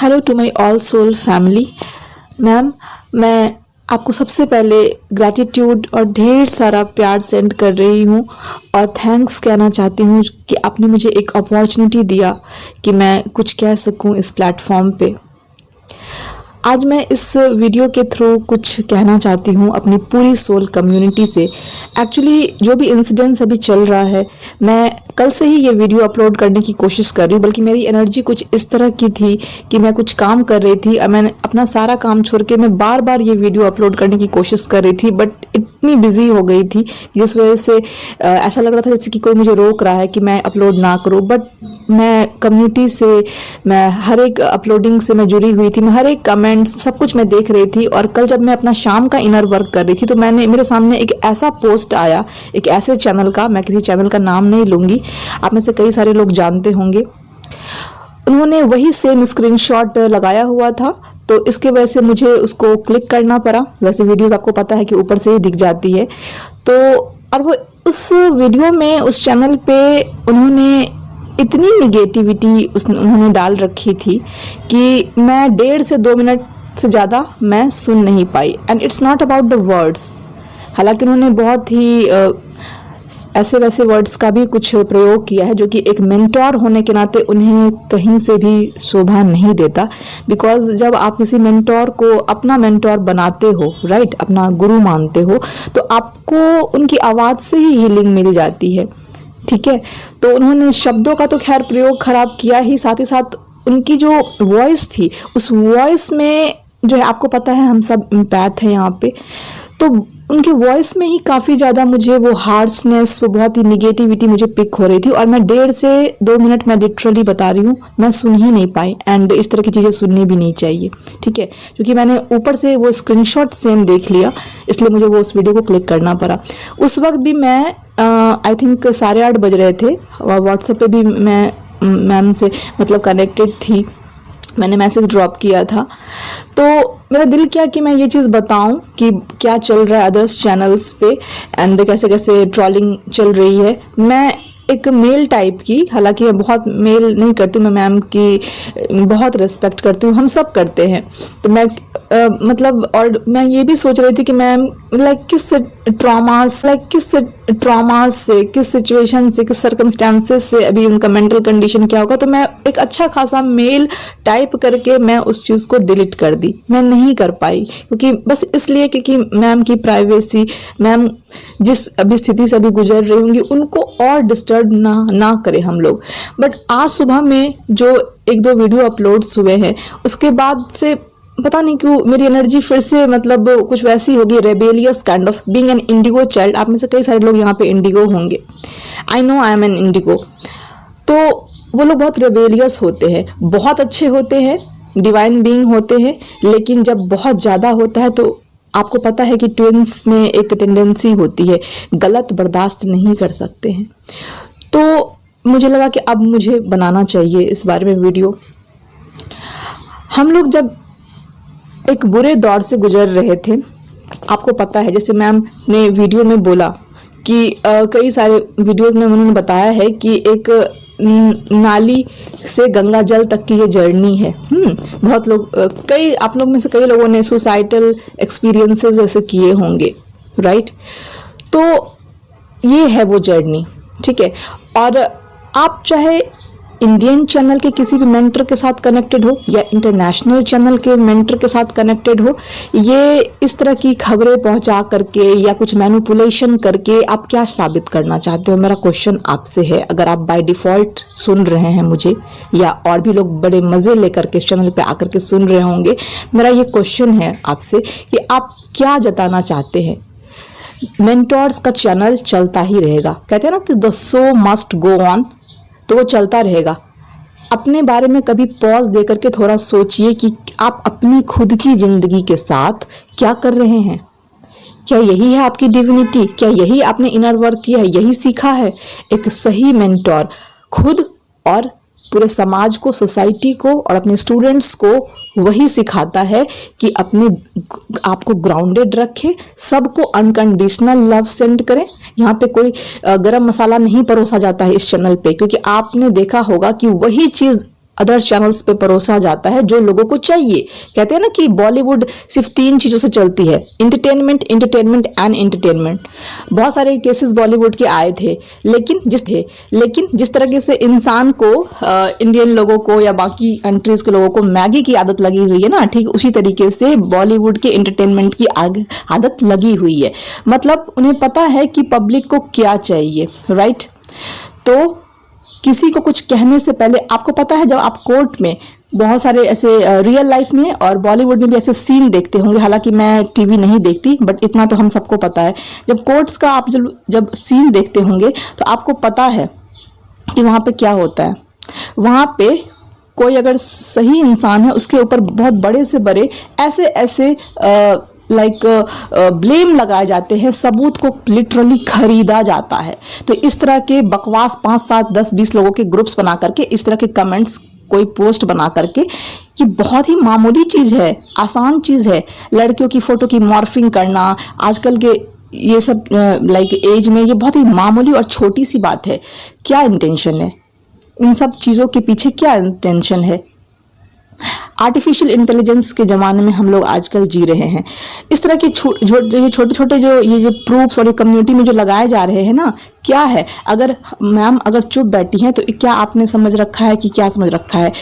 Hello to my all soul family. Ma'am, मैं आपको सबसे पहले ग्रैटिट्यूड और ढेर सारा प्यार सेंड कर रही हूँ और थैंक्स कहना चाहती हूँ कि आपने मुझे एक अपॉर्चुनिटी दिया कि मैं कुछ कह सकूँ इस प्लेटफॉर्म पे। आज मैं इस वीडियो के थ्रू कुछ कहना चाहती हूँ अपनी पूरी सोल कम्युनिटी से। एक्चुअली जो भी इंसिडेंट्स अभी चल रहा है, मैं कल से ही ये वीडियो अपलोड करने की कोशिश कर रही हूँ, बल्कि मेरी एनर्जी कुछ इस तरह की थी कि मैं कुछ काम कर रही थी। मैंने अपना सारा काम छोड़ के मैं बार बार ये वीडियो अपलोड करने की कोशिश कर रही थी, बट इतनी बिजी हो गई थी जिस वजह से ऐसा लग रहा था जैसे कि कोई मुझे रोक रहा है कि मैं अपलोड ना करूँ। बट मैं कम्युनिटी से, मैं हर एक अपलोडिंग से मैं जुड़ी हुई थी, मैं हर एक कमेंट्स सब कुछ मैं देख रही थी। और कल जब मैं अपना शाम का इनर वर्क कर रही थी तो मेरे सामने एक ऐसा पोस्ट आया, एक ऐसे चैनल का, मैं किसी चैनल का नाम नहीं लूँगी, आप में से कई सारे लोग जानते होंगे। उन्होंने वही सेम स्क्रीनशॉट लगाया हुआ था, तो इसके वजह से मुझे उसको क्लिक करना पड़ा। वैसे वीडियोस आपको पता है कि ऊपर से ही दिख जाती है। तो और वो उस वीडियो में, उस चैनल पे उन्होंने इतनी निगेटिविटी उन्होंने डाल रखी थी कि मैं 1.5 से 2 मिनट से ज़्यादा मैं सुन नहीं पाई। And it's not about the words, हालांकि उन्होंने बहुत ही ऐसे वैसे वर्ड्स का भी कुछ प्रयोग किया है जो कि एक मेंटोर होने के नाते उन्हें कहीं से भी शोभा नहीं देता। बिकॉज जब आप किसी मेंटोर को अपना मेंटोर बनाते हो, राइट, अपना गुरु मानते हो, तो आपको उनकी आवाज़ से ही हीलिंग मिल जाती है। ठीक है, तो उन्होंने शब्दों का तो खैर प्रयोग खराब किया ही, साथ ही साथ उनकी जो वॉइस थी, उस वॉइस में जो है, आपको पता है हम सब एम्पैथ हैं यहाँ पे, तो उनकी वॉइस में ही काफ़ी ज़्यादा मुझे वो हार्शनेस, वो बहुत ही निगेटिविटी मुझे पिक हो रही थी। और मैं 1.5 से 2 मिनट, मैं लिटरली बता रही हूँ, मैं सुन ही नहीं पाई। एंड इस तरह की चीज़ें सुननी भी नहीं चाहिए, ठीक है, क्योंकि मैंने ऊपर से वो स्क्रीनशॉट सेम देख लिया, इसलिए मुझे वो उस वीडियो को क्लिक करना पड़ा। उस वक्त भी मैं आई थिंक 8:30 बज रहे थे, व्हाट्सएप पे भी मैं मैम से मतलब कनेक्टेड थी, मैंने मैसेज ड्रॉप किया था। तो मेरा दिल किया कि मैं ये चीज़ बताऊं कि क्या चल रहा है अदर्स चैनल्स पे एंड कैसे कैसे ट्रोलिंग चल रही है। मैं एक मेल टाइप की, हालांकि मैं बहुत मेल नहीं करती हूँ, मैं मैम की बहुत रिस्पेक्ट करती हूँ, हम सब करते हैं। तो मैं मतलब, और मैं ये भी सोच रही थी कि मैम किस ट्रॉमास से, किस सिचुएशन से, किस सर्कमस्टेंसेस से अभी उनका मेंटल कंडीशन क्या होगा। तो मैं एक अच्छा खासा मेल टाइप करके मैं उस चीज़ को डिलीट कर दी। मैं नहीं कर पाई क्योंकि बस इसलिए क्योंकि मैम की प्राइवेसी, मैम जिस अभी स्थिति से अभी गुजर रही होंगी, उनको और डिस्टर्ब ना करें हम लोग। बट आज सुबह में जो 1-2 वीडियो अपलोड्स हुए हैं, उसके बाद से पता नहीं क्यों मेरी एनर्जी फिर से मतलब कुछ वैसी होगी, rebellious kind of, being an Indigo child. आप में से कई सारे लोग यहाँ पे इंडिगो होंगे, I know I am an indigo. तो वो लोग बहुत रेबेलियस होते हैं, बहुत अच्छे होते हैं, डिवाइन बीइंग होते हैं, लेकिन जब बहुत ज़्यादा होता है तो आपको पता है कि ट्विंस में एक टेंडेंसी होती है, गलत बर्दाश्त नहीं कर सकते हैं। तो मुझे लगा कि अब मुझे बनाना चाहिए इस बारे में वीडियो। हम लोग जब एक बुरे दौर से गुजर रहे थे, आपको पता है, जैसे मैम ने वीडियो में बोला कि कई सारे वीडियोस में उन्होंने बताया है कि एक नाली से गंगा जल तक की ये जर्नी है। बहुत लोग, कई आप लोग में से कई लोगों ने सुसाइडल एक्सपीरियंसेस ऐसे किए होंगे, राइट। तो ये है वो जर्नी, ठीक है। और आप चाहे इंडियन चैनल के किसी भी मेंटर के साथ कनेक्टेड हो या इंटरनेशनल चैनल के मेंटर के साथ कनेक्टेड हो, ये इस तरह की खबरें पहुंचा करके या कुछ मैनिपुलेशन करके आप क्या साबित करना चाहते हो, मेरा क्वेश्चन आपसे है। अगर आप बाय डिफ़ॉल्ट सुन रहे हैं मुझे, या और भी लोग बड़े मज़े लेकर के इस चैनल पे आकर के सुन रहे होंगे, मेरा ये क्वेश्चन है आपसे कि आप क्या जताना चाहते हैं। मेंटोर्स का चैनल चलता ही रहेगा, कहते हैं ना कि the show must go on, तो वो चलता रहेगा। अपने बारे में कभी पॉज दे करके थोड़ा सोचिए कि आप अपनी खुद की जिंदगी के साथ क्या कर रहे हैं। क्या यही है आपकी डिविनिटी? क्या यही आपने इनर वर्क किया है, यही सीखा है? एक सही मेंटोर खुद और पूरे समाज को, सोसाइटी को और अपने स्टूडेंट्स को वही सिखाता है कि अपने आपको ग्राउंडेड रखें, सबको अनकंडीशनल लव सेंड करें। यहाँ पे कोई गरम मसाला नहीं परोसा जाता है इस चैनल पे, क्योंकि आपने देखा होगा कि वही चीज़ अदर चैनल्स पे परोसा जाता है जो लोगों को चाहिए। कहते हैं ना कि बॉलीवुड सिर्फ 3 चीजों से चलती है, एंटरटेनमेंट, एंटरटेनमेंट एंड एंटरटेनमेंट। बहुत सारे केसेस बॉलीवुड के आए थे, लेकिन जिस तरीके से इंसान को इंडियन लोगों को या बाकी कंट्रीज के लोगों को मैगी की आदत लगी हुई है ना, ठीक उसी तरीके से बॉलीवुड के एंटरटेनमेंट की आदत लगी हुई है। मतलब उन्हें पता है कि पब्लिक को क्या चाहिए, राइट। तो किसी को कुछ कहने से पहले आपको पता है, जब आप कोर्ट में बहुत सारे ऐसे रियल लाइफ में और बॉलीवुड में भी ऐसे सीन देखते होंगे, हालांकि मैं टीवी नहीं देखती बट इतना तो हम सबको पता है, जब कोर्ट्स का आप जब सीन देखते होंगे तो आपको पता है कि वहाँ पे क्या होता है। वहाँ पे कोई अगर सही इंसान है उसके ऊपर बहुत बड़े से बड़े ऐसे ब्लेम लगाए जाते हैं, सबूत को लिटरली खरीदा जाता है। तो इस तरह के बकवास 5, 7, 10, 20 लोगों के ग्रुप्स बना करके इस तरह के कमेंट्स कोई पोस्ट बना करके, कि बहुत ही मामूली चीज़ है, आसान चीज़ है, लड़कियों की फ़ोटो की मॉर्फिंग करना आजकल के ये सब एज में, ये बहुत ही मामूली और छोटी सी बात है। क्या इंटेंशन है इन सब चीज़ों के पीछे, क्या इंटेंशन है? आर्टिफिशियल इंटेलिजेंस के ज़माने में हम लोग आजकल जी रहे हैं। इस तरह के छोटे छोटे जो ये प्रूफ्स और ये कम्युनिटी में जो लगाए जा रहे हैं ना, क्या है? अगर मैम अगर चुप बैठी हैं तो क्या आपने समझ रखा है कि क्या समझ रखा है?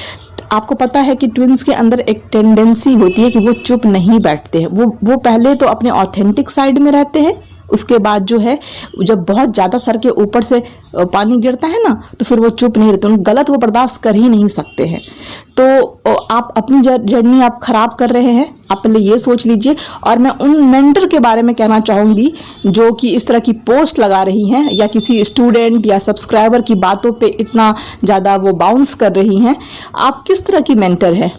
आपको पता है कि ट्विंस के अंदर एक टेंडेंसी होती है कि वो चुप नहीं बैठते हैं। वो पहले तो अपने ऑथेंटिक साइड में रहते हैं, उसके बाद जो है जब बहुत ज़्यादा सर के ऊपर से पानी गिरता है ना तो फिर वो चुप नहीं रहते, गलत वो बर्दाश्त कर ही नहीं सकते हैं। तो आप अपनी जर्नी आप खराब कर रहे हैं, आप पहले ये सोच लीजिए। और मैं उन मेंटर के बारे में कहना चाहूँगी जो कि इस तरह की पोस्ट लगा रही हैं या किसी स्टूडेंट या सब्सक्राइबर की बातों पे इतना ज़्यादा वो बाउंस कर रही हैं। आप किस तरह की मेंटर है?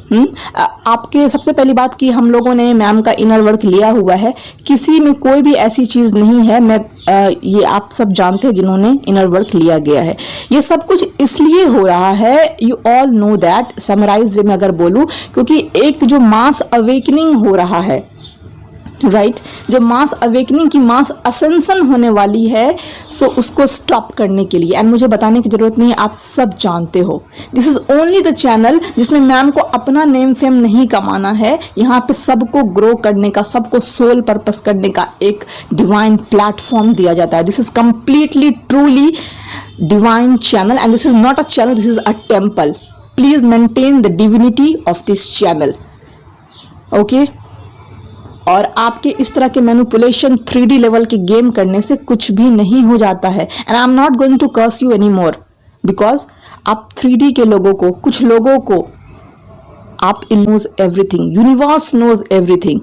आपके सबसे पहली बात कि हम लोगों ने मैम का इनर वर्क लिया हुआ है, किसी में कोई भी ऐसी चीज़ नहीं है। मैं ये आप सब जानते हैं जिन्होंने इनर वर्क लिया गया है। ये सब कुछ इसलिए हो रहा है, you all know that, summarize way में अगर बोलूं, क्योंकि एक जो मास अवेकनिंग हो रहा है, राइट, जो मास अवेकनिंग की मास असेंशन होने वाली है, सो उसको स्टॉप करने के लिए, एंड मुझे बताने की जरूरत नहीं है, आप सब जानते हो, this is only the channel जिसमें मैम को अपना नेम फेम नहीं कमाना है। यहाँ पे सबको ग्रो करने का, सबको सोल पर्पस करने का एक डिवाइन प्लेटफॉर्म दिया जाता है। This is completely truly divine channel and this is not a channel, this is a temple. Please maintain the divinity of this channel, okay. और आपके इस तरह के मैनिपुलेशन 3D लेवल के गेम करने से कुछ भी नहीं हो जाता है। And I am not going to curse you any more, because आप 3D के लोगों को, कुछ लोगों को आप knows everything, universe knows everything.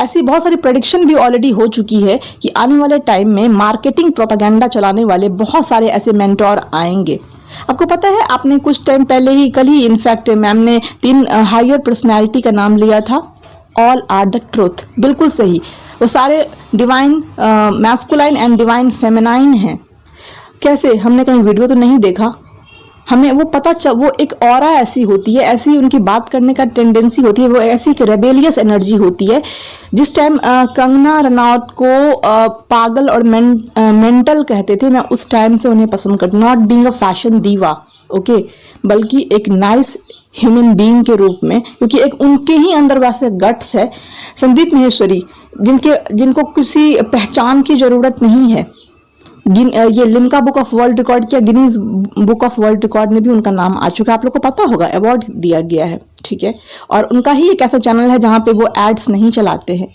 ऐसी बहुत सारी प्रेडिक्शन भी ऑलरेडी हो चुकी है कि आने वाले टाइम में मार्केटिंग प्रोपेगेंडा चलाने वाले बहुत सारे ऐसे मेंटोर आएंगे। आपको पता है, आपने कुछ टाइम पहले ही, कल ही इनफैक्ट मैम ने 3 हायर पर्सनैलिटी का नाम लिया था। ऑल आर द ट्रूथ, बिल्कुल सही। वो सारे divine masculine and divine feminine हैं। कैसे? हमने कहीं वीडियो तो नहीं देखा, हमें वो पता वो एक ऑरा ऐसी होती है, ऐसी उनकी बात करने का टेंडेंसी होती है, वो ऐसी रेबेलियस एनर्जी होती है। जिस टाइम कंगना रनौत को पागल और मेंटल कहते थे, मैं उस टाइम से उन्हें पसंद करती, नॉट बीइंग अ फैशन दीवा, ओके, बल्कि एक नाइस ह्यूमन बीइंग के रूप में, क्योंकि एक उनके ही अंदर वैसे गट्स है। संदीप माहेश्वरी, जिनको किसी पहचान की जरूरत नहीं है, ये Limca book of world record क्या Guinness book of world record में भी उनका नाम आ चुका है, आप लोग को पता होगा, अवार्ड दिया गया है, ठीक है। और उनका ही एक ऐसा चैनल है जहां पे वो एड्स नहीं चलाते हैं।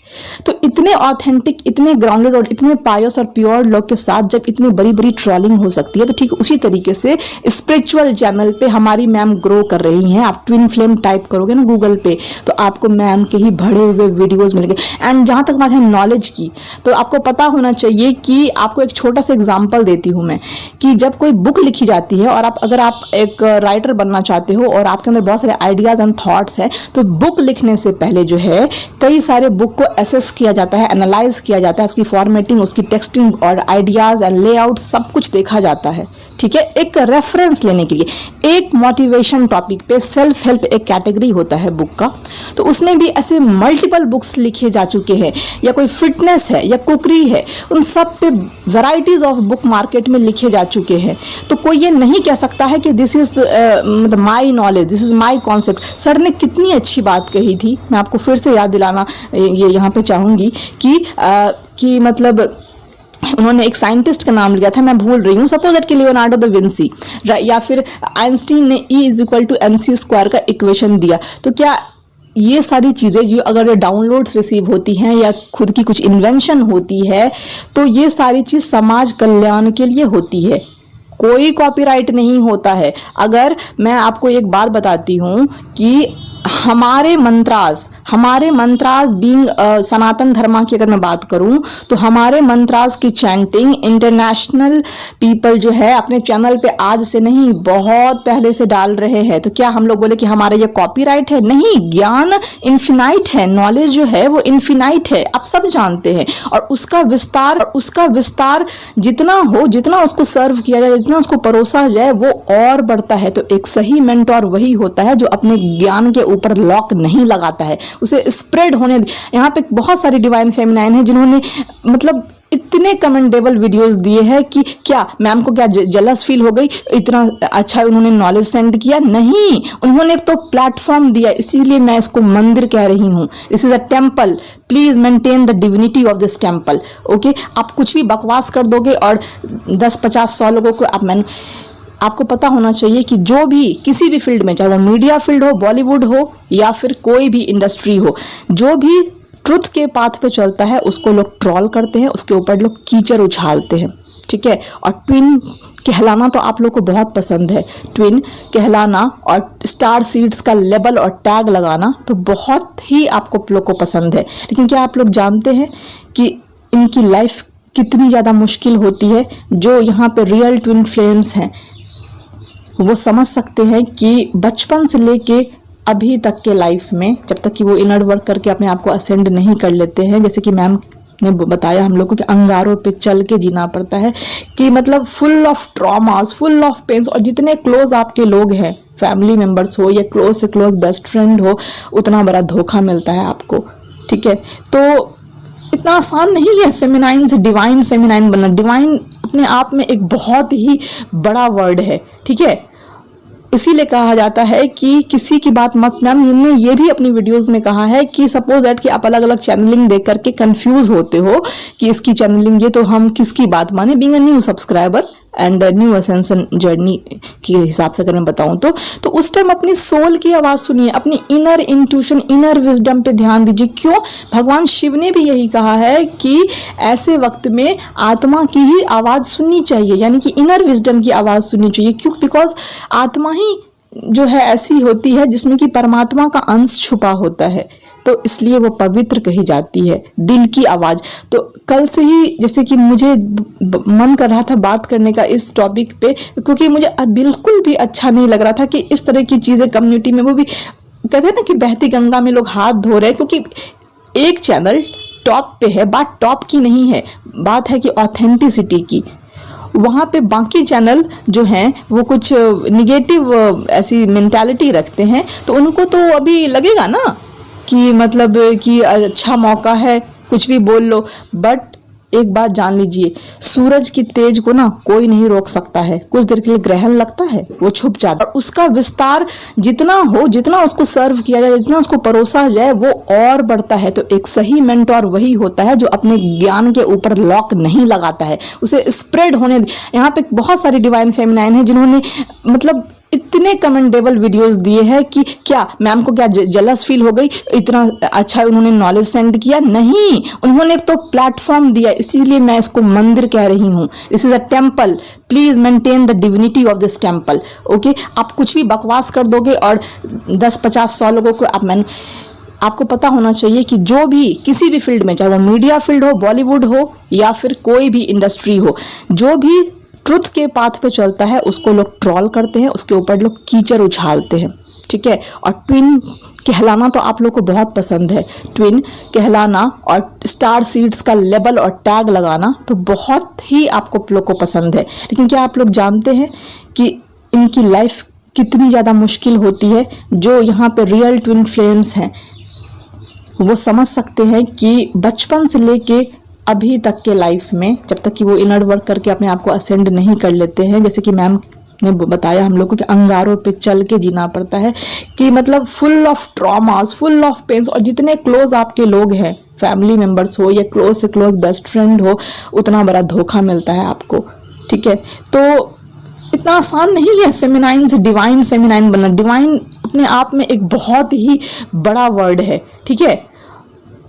तो इतने ऑथेंटिक, इतने ग्राउंडेड और इतने पायस और प्योर लोग के साथ जब इतनी बड़ी बड़ी ट्रोलिंग हो सकती है, तो ठीक उसी तरीके से स्पिरिचुअल चैनल पे हमारी मैम ग्रो कर रही हैं। आप ट्विन फ्लेम टाइप करोगे ना गूगल पे तो आपको मैम के ही भरे हुए वीडियोज मिलेंगे। एंड जहां तक बात है नॉलेज की, तो आपको पता होना चाहिए कि, आपको एक छोटा सा एग्जाम्पल देती हूँ मैं, कि जब कोई बुक लिखी जाती है और अगर आप एक राइटर बनना चाहते हो और आपके अंदर बहुत सारे आइडियाज एंड थॉट्स है, तो बुक लिखने से पहले जो है कई सारे बुक को एसेस किया जाता है, एनालाइज किया जाता है, उसकी फॉर्मेटिंग, उसकी टेक्सटिंग और आइडियाज एंड लेआउट सब कुछ देखा जाता है, ठीक है, एक रेफरेंस लेने के लिए। एक मोटिवेशन टॉपिक पे सेल्फ हेल्प एक कैटेगरी होता है बुक का, तो उसमें भी ऐसे मल्टीपल बुक्स लिखे जा चुके हैं, या कोई फिटनेस है या कुकरी है, उन सब पे वैराइटीज ऑफ बुक मार्केट में लिखे जा चुके हैं। तो कोई ये नहीं कह सकता है कि दिस इज मतलब my knowledge, this is my concept. Sir ने कितनी अच्छी बात कही थी, मैं आपको फिर से याद दिलाना ये यहाँ पे चाहूँगी कि मतलब उन्होंने एक साइंटिस्ट का नाम लिया था, मैं भूल रही हूँ, सपोज दैट कि लियोनार्डो द विंसी, या फिर आइंस्टीन ने E=mc² का इक्वेशन दिया। तो क्या ये सारी चीज़ें जो अगर डाउनलोड्स रिसीव होती हैं या खुद की कुछ इन्वेंशन होती है, तो ये सारी चीज़ समाज कल्याण के लिए होती है, कोई कॉपीराइट नहीं होता है। अगर मैं आपको एक बात बताती हूँ कि हमारे मंत्रास बीइंग सनातन धर्मा की अगर मैं बात करूं, तो हमारे मंत्रास की चैंटिंग इंटरनेशनल पीपल जो है अपने चैनल पे आज से नहीं बहुत पहले से डाल रहे हैं। तो क्या हम लोग बोले कि हमारा ये कॉपीराइट है? नहीं, ज्ञान इन्फिनाइट है, नॉलेज जो है वो इन्फिनाइट है, आप सब जानते हैं। और उसका विस्तार जितना हो, जितना उसको सर्व किया जाए, जितना उसको परोसा जाए, वो और बढ़ता है। तो एक सही मेंटोर वही होता है जो अपने ज्ञान के ऊपर लॉक नहीं लगाता है, उसे स्प्रेड होने। यहाँ पे बहुत सारी डिवाइन फेमिनाइन है जिन्होंने मतलब इतने कमेंडेबल वीडियोस दिए हैं कि क्या मैम को क्या जलस फील हो गई, इतना अच्छा उन्होंने नॉलेज सेंड किया? नहीं, उन्होंने तो प्लेटफॉर्म दिया, इसीलिए मैं इसको मंदिर कह रही हूँ। This is a temple, please maintain the divinity of this temple. Okay, आप कुछ भी बकवास कर दोगे और 10, 50, 100 लोगों को आपको पता होना चाहिए कि जो भी किसी भी फील्ड में, चाहे वो मीडिया फील्ड हो, बॉलीवुड हो या फिर कोई भी इंडस्ट्री हो, जो भी ट्रुथ के पाथ पे चलता है उसको लोग ट्रॉल करते हैं, उसके ऊपर लोग कीचड़ उछालते हैं, ठीक है। और ट्विन कहलाना तो आप लोग को बहुत पसंद है, ट्विन कहलाना और स्टार सीड्स का लेबल और टैग लगाना तो बहुत ही आपको लोग को पसंद है। लेकिन क्या आप लोग जानते हैं कि इनकी लाइफ कितनी ज़्यादा मुश्किल होती है? जो यहाँ पे रियल ट्विन फ्लेम्स हैं वो समझ सकते हैं कि बचपन से लेके अभी तक के लाइफ में, जब तक कि वो इनर वर्क करके अपने आप को असेंड नहीं कर लेते हैं, जैसे कि मैम ने बताया हम लोग को कि अंगारों पे चल के जीना पड़ता है, कि मतलब full of traumas, full of pains. और जितने क्लोज आपके लोग हैं, फैमिली मेम्बर्स हो या क्लोज से क्लोज बेस्ट फ्रेंड हो, उतना बड़ा धोखा मिलता है आपको, ठीक है। तो इतना आसान नहीं है फेमिनाइन से डिवाइन फेमिनाइन बनना। डिवाइन अपने आप में एक बहुत ही बड़ा वर्ड है, ठीक है। इसीलिए कहा जाता है कि किसी की बात मत। मैम ने ये भी अपनी वीडियोस में कहा है कि सपोज दैट कि आप अलग अलग चैनलिंग देख करके कंफ्यूज होते हो कि इसकी चैनलिंग ये, तो हम किसकी बात माने। Being a new subscriber and new ascension journey के हिसाब से अगर मैं बताऊं तो उस टाइम अपनी सोल की आवाज़ सुनिए, अपनी इनर इंट्यूशन, इनर विजडम पे ध्यान दीजिए। क्यों? भगवान शिव ने भी यही कहा है कि ऐसे वक्त में आत्मा की ही आवाज़ सुननी चाहिए, यानी कि इनर विजडम की आवाज़ सुननी चाहिए। क्यों? बिकॉज आत्मा ही जो है ऐसी होती है जिसमें कि परमात्मा का अंश छुपा होता है, तो इसलिए वो पवित्र कही जाती है, दिल की आवाज़। तो कल से ही जैसे कि मुझे मन कर रहा था बात करने का इस टॉपिक पे, क्योंकि मुझे बिल्कुल भी अच्छा नहीं लग रहा था कि इस तरह की चीज़ें कम्युनिटी में, वो भी कहते हैं ना कि बहती गंगा में लोग हाथ धो रहे हैं, क्योंकि एक चैनल टॉप पे है, बात टॉप की नहीं है, बात है कि ऑथेंटिसिटी की। वहाँ पे बाकी चैनल जो हैं वो कुछ निगेटिव ऐसी मेंटालिटी रखते हैं, तो उनको तो अभी लगेगा ना कि मतलब कि अच्छा मौका है, कुछ भी बोल लो। बट एक बात जान लीजिए, सूरज की तेज को ना कोई नहीं रोक सकता है। कुछ देर के लिए ग्रहण लगता है, वो छुप जाता है, और उसका विस्तार जितना हो, जितना उसको सर्व किया जाए, जितना उसको परोसा जाए, वो और बढ़ता है। तो एक सही मेंटोर वही होता है जो अपने ज्ञान के ऊपर लॉक नहीं लगाता है, उसे स्प्रेड होने। यहाँ पे बहुत सारी डिवाइन फेमिनाइन है जिन्होंने मतलब इतने कमेंडेबल वीडियोस दिए हैं कि क्या मैम को क्या जलस फील हो गई, इतना अच्छा उन्होंने नॉलेज सेंड किया? नहीं, उन्होंने तो प्लेटफॉर्म दिया, इसीलिए मैं इसको मंदिर कह रही हूँ। This is a temple, please maintain the divinity of this temple. Okay, आप कुछ भी बकवास कर दोगे और 10, 50, 100 लोगों को आपको पता होना चाहिए कि जो भी किसी भी फील्ड में, चाहे वो मीडिया फील्ड हो, बॉलीवुड हो या फिर कोई भी इंडस्ट्री हो, जो भी ट्रुथ के पाथ पे चलता है उसको लोग ट्रॉल करते हैं, उसके ऊपर लोग कीचड़ उछालते हैं, ठीक है। और ट्विन कहलाना तो आप लोग को बहुत पसंद है, ट्विन कहलाना और स्टार सीड्स का लेबल और टैग लगाना तो बहुत ही आपको लोग को पसंद है। लेकिन क्या आप लोग जानते हैं कि इनकी लाइफ कितनी ज़्यादा मुश्किल होती है? जो यहाँ पे रियल ट्विन फ्लेम्स हैं वो समझ सकते हैं कि बचपन से लेके अभी तक के लाइफ में, जब तक कि वो इनर वर्क करके अपने आप को असेंड नहीं कर लेते हैं, जैसे कि मैम ने बताया हम लोग को कि अंगारों पे चल के जीना पड़ता है, कि मतलब full of traumas, full of pains. और जितने क्लोज आपके लोग हैं, फैमिली मेम्बर्स हो या क्लोज से क्लोज बेस्ट फ्रेंड हो, उतना बड़ा धोखा मिलता है आपको, ठीक है। तो इतना आसान नहीं है फेमिनाइन से डिवाइन फेमिनाइन बनना। डिवाइन अपने आप में एक बहुत ही बड़ा वर्ड है, ठीक है।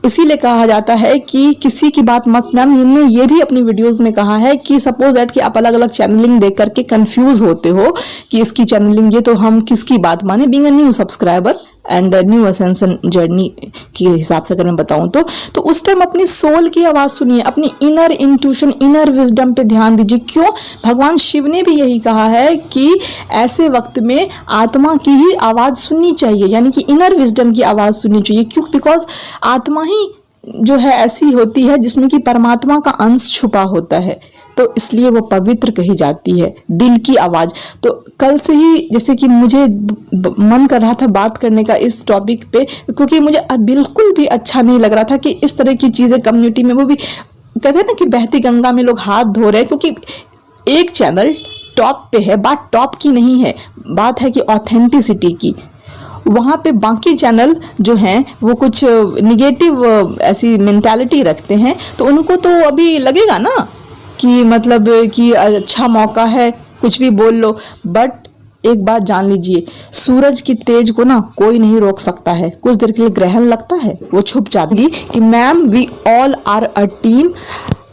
इसीलिए कहा जाता है कि किसी की बात मत। मैम ने ये भी अपनी वीडियोस में कहा है कि सपोज दैट कि आप अलग अलग चैनलिंग देख करके कंफ्यूज होते हो कि इसकी चैनलिंग ये, तो हम किसकी बात माने। Being a new subscriber and new ascension journey के हिसाब से अगर मैं बताऊं तो उस टाइम अपनी सोल की आवाज़ सुनिए, अपनी इनर इंट्यूशन, इनर विजडम पे ध्यान दीजिए। क्यों? भगवान शिव ने भी यही कहा है कि ऐसे वक्त में आत्मा की ही आवाज़ सुननी चाहिए, यानी कि इनर विजडम की आवाज़ सुननी चाहिए। क्यों? बिकॉज आत्मा ही जो है ऐसी होती है जिसमें कि परमात्मा का अंश छुपा होता है, तो इसलिए वो पवित्र कही जाती है, दिल की आवाज़। तो कल से ही जैसे कि मुझे मन कर रहा था बात करने का इस टॉपिक पे, क्योंकि मुझे बिल्कुल भी अच्छा नहीं लग रहा था कि इस तरह की चीज़ें कम्युनिटी में, वो भी कहते हैं ना कि बहती गंगा में लोग हाथ धो रहे हैं। क्योंकि एक चैनल टॉप पे है, बात टॉप की नहीं है, बात है कि ऑथेंटिसिटी की। वहाँ पे बाकी चैनल जो हैं वो कुछ निगेटिव ऐसी मेंटालिटी रखते हैं, तो उनको तो अभी लगेगा ना कि मतलब कि अच्छा मौका है, कुछ भी बोल लो। बट एक बात जान लीजिए, सूरज की तेज को ना कोई नहीं रोक सकता है। कुछ देर के लिए ग्रहण लगता है, वो छुप जाती है कि ma'am we all are a team.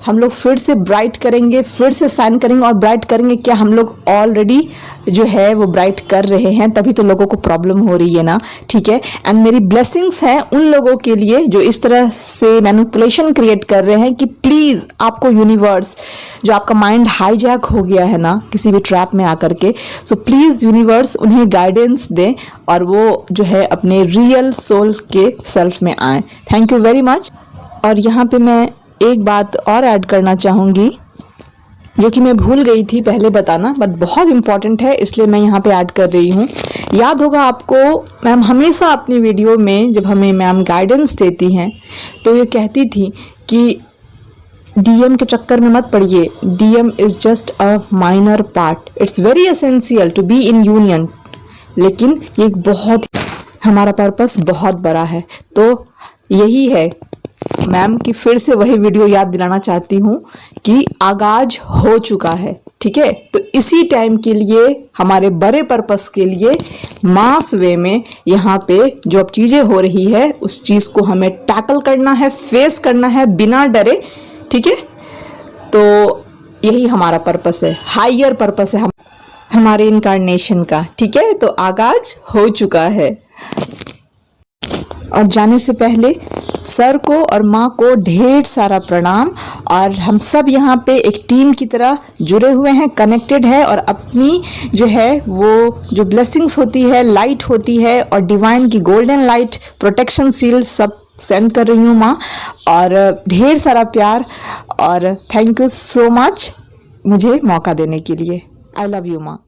हम लोग फिर से ब्राइट करेंगे, फिर से साइन करेंगे। और ब्राइट करेंगे क्या? हम लोग ऑलरेडी जो है वो ब्राइट कर रहे हैं, तभी तो लोगों को प्रॉब्लम हो रही है ना, ठीक है। एंड मेरी ब्लेसिंग्स हैं उन लोगों के लिए जो इस तरह से मैनिपुलेशन क्रिएट कर रहे हैं कि प्लीज़ आपको यूनिवर्स, जो आपका माइंड हाईजैक हो गया है ना किसी भी ट्रैप में आकर के, सो प्लीज़ यूनिवर्स उन्हें गाइडेंस दें और वो जो है अपने रियल सोल के सेल्फ में आए। Thank you very much. और यहाँ पे मैं एक बात और ऐड करना चाहूँगी जो कि मैं भूल गई थी पहले बताना, बट बहुत इम्पॉर्टेंट है, इसलिए मैं यहाँ पे ऐड कर रही हूँ। याद होगा आपको, मैम हमेशा अपनी वीडियो में जब हमें मैम गाइडेंस देती हैं तो ये कहती थी कि डीएम के चक्कर में मत पड़िए, DM is just a minor part, it's very essential to be in union. लेकिन ये बहुत, हमारा पर्पस बहुत बड़ा है। तो यही है मैम की फिर से वही वीडियो याद दिलाना चाहती हूँ कि आगाज हो चुका है, ठीक है। तो इसी टाइम के लिए, हमारे बड़े पर्पस के लिए, मास वे में यहाँ पे जो अब चीज़ें हो रही है उस चीज़ को हमें टैकल करना है, फेस करना है बिना डरे, ठीक है। तो यही हमारा पर्पस है, हायर पर्पस है हमारे इनकारनेशन का, ठीक है। तो आगाज हो चुका है। और जाने से पहले सर को और माँ को ढेर सारा प्रणाम। और हम सब यहाँ पे एक टीम की तरह जुड़े हुए हैं, कनेक्टेड है, और अपनी जो है वो जो ब्लेसिंग्स होती है, लाइट होती है, और डिवाइन की गोल्डन लाइट, प्रोटेक्शन सील सब सेंड कर रही हूँ माँ। और ढेर सारा प्यार, और थैंक यू सो मच मुझे मौका देने के लिए। आई लव यू माँ।